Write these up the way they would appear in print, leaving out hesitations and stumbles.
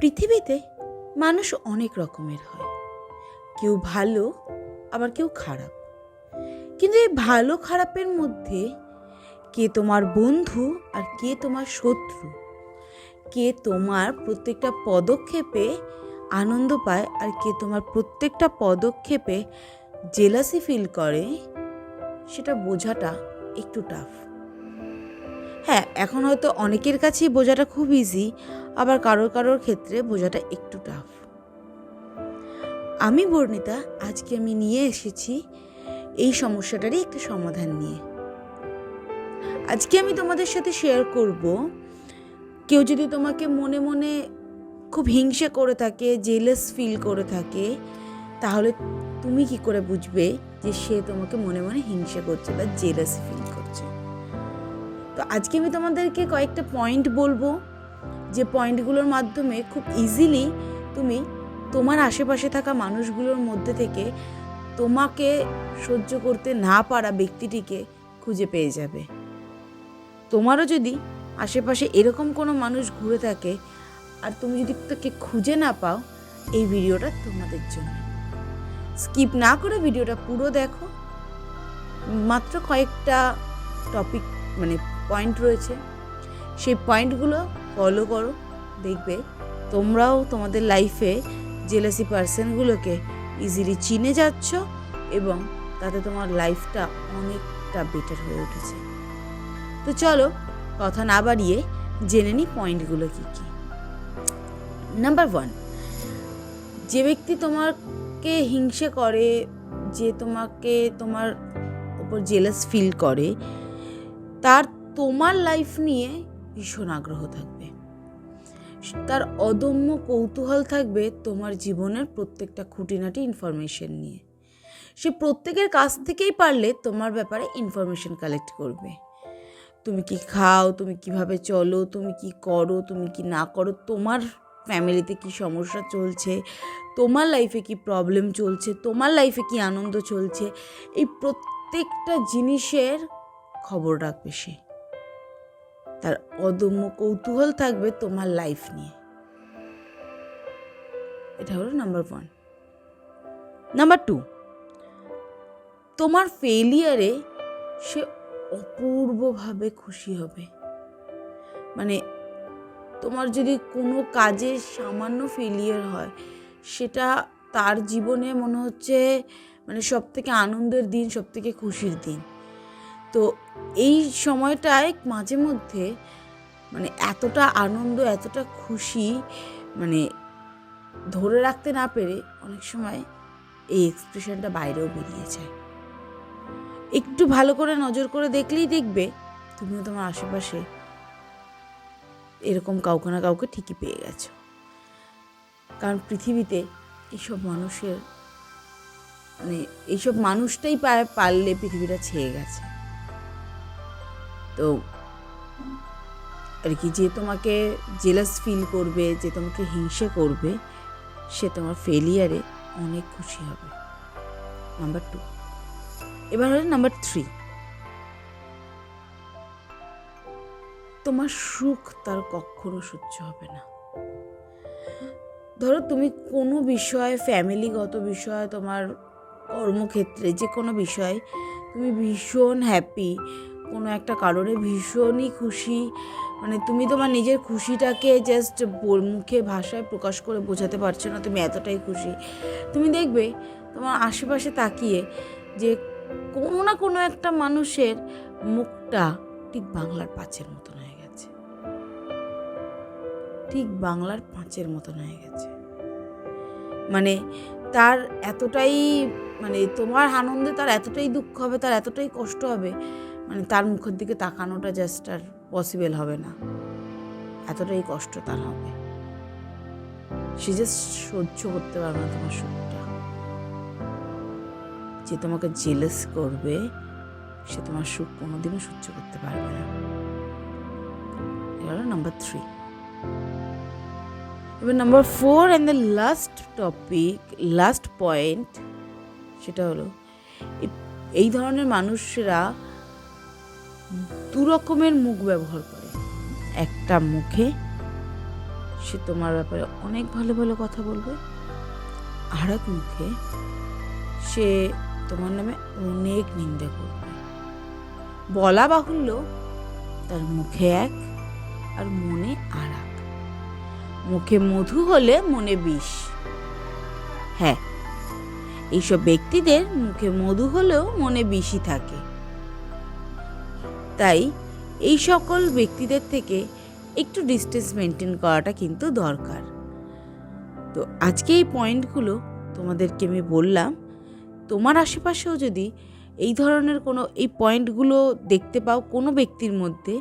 পৃথিবীতে মানুষ অনেক রকমের হয়, কেউ ভালো আবার কেউ খারাপ। কিন্তু এই ভালো খারাপের মধ্যে কে তোমার বন্ধু আর কে তোমার শত্রু, কে তোমার প্রত্যেকটা পদক্ষেপে আনন্দ পায় আর কে তোমার প্রত্যেকটা পদক্ষেপে জেলাসি ফিল করে, সেটা বোঝাটা একটু টাফ। হ্যাঁ, এখন হয়তো অনেকের কাছেই বোঝাটা খুব ইজি, আবার কারোর ক্ষেত্রে বোঝাটা একটু টাফ। আমি বর্ণিতা, আজকে আমি নিয়ে এসেছি এই সমস্যাটারই একটা সমাধান নিয়ে। আজকে আমি তোমাদের সাথে শেয়ার করব, কেউ যদি তোমাকে মনে মনে খুব হিংসে করে থাকে, জেলাস ফিল করে থাকে, তাহলে তুমি কি করে বুঝবে যে সে তোমাকে মনে মনে হিংসে করছে বা জেলাসি ফিল করছে। তো আজকে আমি তোমাদেরকে কয়েকটা পয়েন্ট বলবো, যে পয়েন্টগুলোর মাধ্যমে খুব ইজিলি তুমি তোমার আশেপাশে থাকা মানুষগুলোর মধ্যে থেকে তোমাকে সহ্য করতে না পারা ব্যক্তিটিকে খুঁজে পেয়ে যাবে। তোমারও যদি আশেপাশে এরকম কোনো মানুষ ঘুরে থাকে আর তুমি যদি তাকে খুঁজে না পাও, এই ভিডিওটা তোমাদের জন্য। স্কিপ না করে ভিডিওটা পুরো দেখো। মাত্র কয়েকটা টপিক পয়েন্ট রয়েছে, সেই পয়েন্টগুলো ফলো করো, দেখবে তোমরাও তোমাদের লাইফে জেলাসি পার্সনগুলোকে ইজিলি চিনে যাচ্ছ এবং তাতে তোমার লাইফটা অনেকটা বেটার হয়ে উঠেছে। তো চলো কথা না বাড়িয়ে জেনে নিই পয়েন্টগুলো কী কী। নাম্বার 1, যে ব্যক্তি তোমাকে হিংসে করে, যে তোমার উপর জেলাস ফিল করে, তার তোমার লাইফ নিয়ে ভীষণ আগ্রহ থাকবে। তার অদম্য কৌতূহল থাকবে তোমার জীবনের প্রত্যেকটা খুঁটিনাটি ইনফরমেশন নিয়ে। সে প্রত্যেকের কাছ থেকেই পারলে তোমার ব্যাপারে ইনফরমেশন কালেক্ট করবে। তুমি কি খাও, তুমি কিভাবে চলো, তুমি কি করো, তুমি কি না করো, তোমার ফ্যামিলিতে কি সমস্যা চলছে, তোমার লাইফে কি প্রবলেম চলছে, তোমার লাইফে কি আনন্দ চলছে, এই প্রত্যেকটা জিনিসের খবর রাখবে সে। তার অদম্য কৌতূহল থাকবে তোমার লাইফ নিয়ে। এটা হলো নাম্বার 1। নাম্বার 2, তোমার ফেলিয়ারে সে অপূর্বভাবে খুশি হবে। তোমার যদি কোনো কাজে সামান্য ফেলিয়ার হয়, সেটা তার জীবনে মনে হচ্ছে সব থেকে আনন্দের দিন, সব থেকে খুশির দিন। তো এই সময়টায় মাঝে মধ্যে এতটা আনন্দ, এতটা খুশি ধরে রাখতে না পেরে অনেক সময় এই এক্সপ্রেশনটা বাইরেও বেরিয়ে যায়। একটু ভালো করে নজর করে দেখলেই দেখবে তুমিও তোমার আশেপাশে এরকম কাউকে না কাউকে ঠিকই পেয়ে গেছো। কারণ পৃথিবীতে এইসব মানুষটাই পারলে পৃথিবীটা ছেয়ে গেছে। তো আর কি, যে তোমাকে জেলাস ফিল করবে, যে তোমাকে হিংসে করবে, সে তোমার ফেলিয়ারে অনেক খুশি হবে। নাম্বার 2। এবার হলো নাম্বার 3, তোমার সুখ তার কখনো সহ্য হবে না। ধরো তুমি কোনো বিষয়, ফ্যামিলিগত বিষয়, তোমার কর্মক্ষেত্রে যে কোনো বিষয় তুমি ভীষণ হ্যাপি, কোনো একটা কারণে ভীষণই খুশি, তুমি তোমার নিজের খুশিটাকে জাস্ট মুখে ভাষায় প্রকাশ করে বোঝাতে পারছো না, তুমি এতটাই খুশি। তুমি দেখবে তোমার আশেপাশে তাকিয়ে যে কোনো না কোনো একটা মানুষের মুখটা ঠিক বাংলার পাঁচের মতন হয়ে গেছে, ঠিক বাংলার পাঁচের মতন হয়ে গেছে। তার এতটাই তোমার আনন্দে তার এতটাই দুঃখ হবে, তার এতটাই কষ্ট হবে, তার মুখের দিকে তাকানোটা জাস্ট আর পসিবল হবে না, এতটাই কষ্ট তার হবে। সে জাস্ট সহ্য করতে পারবে না তোমার সুখটা। যে তোমাকে জেলাস করবে, সে তোমার সুখ কোনোদিনও সহ্য করতে পারবে না। এটা হলো নাম্বার 3। এবার number 4 and the last point, সেটা হলো এই ধরনের মানুষরা 2 রকমের মুখ ব্যবহার করে। একটা মুখে সে তোমার ব্যাপারে অনেক ভালো ভালো কথা বলবে, আর এক মুখে সে তোমার নামে অনেক নিন্দা করবে। বলা বাহুল্য, তার মুখে এক আর মনে আর এক। মুখে মধু হলে মনে বিষ। হ্যাঁ, এইসব ব্যক্তিদের মুখে মধু হলেও মনে বিষই থাকে। তাই এই সকল ব্যক্তিদের থেকে একটু ডিস্টেন্স মেনটেন করাটা কিন্তু দরকার। তো আজকে এই পয়েন্টগুলো তোমাদেরকে আমি বললাম। তোমার আশেপাশেও যদি এই ধরনের কোনো এই পয়েন্টগুলো দেখতে পাও কোনো ব্যক্তির মধ্যে,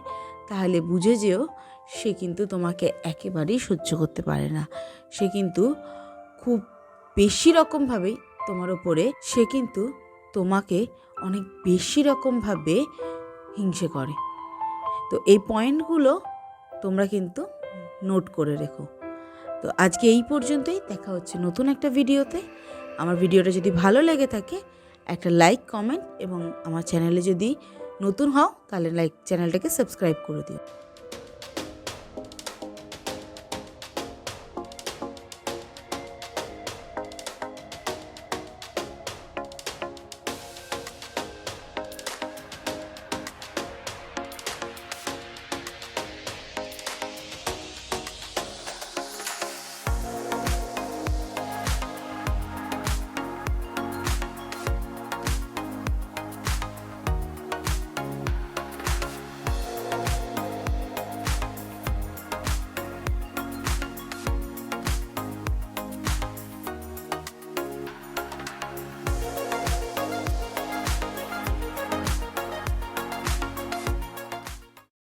তাহলে বুঝে যেও সে কিন্তু তোমাকে একেবারেই সহ্য করতে পারে না। সে কিন্তু খুব বেশি রকমভাবেই তোমার ওপরে, সে কিন্তু তোমাকে অনেক বেশি রকমভাবে হিংসে করে। তো এই পয়েন্টগুলো তোমরা কিন্তু নোট করে রেখো। তো আজকে এই পর্যন্তই, দেখা হচ্ছে নতুন একটা ভিডিওতে। আমার ভিডিওটা যদি ভালো লেগে থাকে একটা লাইক, কমেন্ট এবং আমার চ্যানেলে যদি নতুন হও তাহলে চ্যানেলটাকে সাবস্ক্রাইব করে দিও।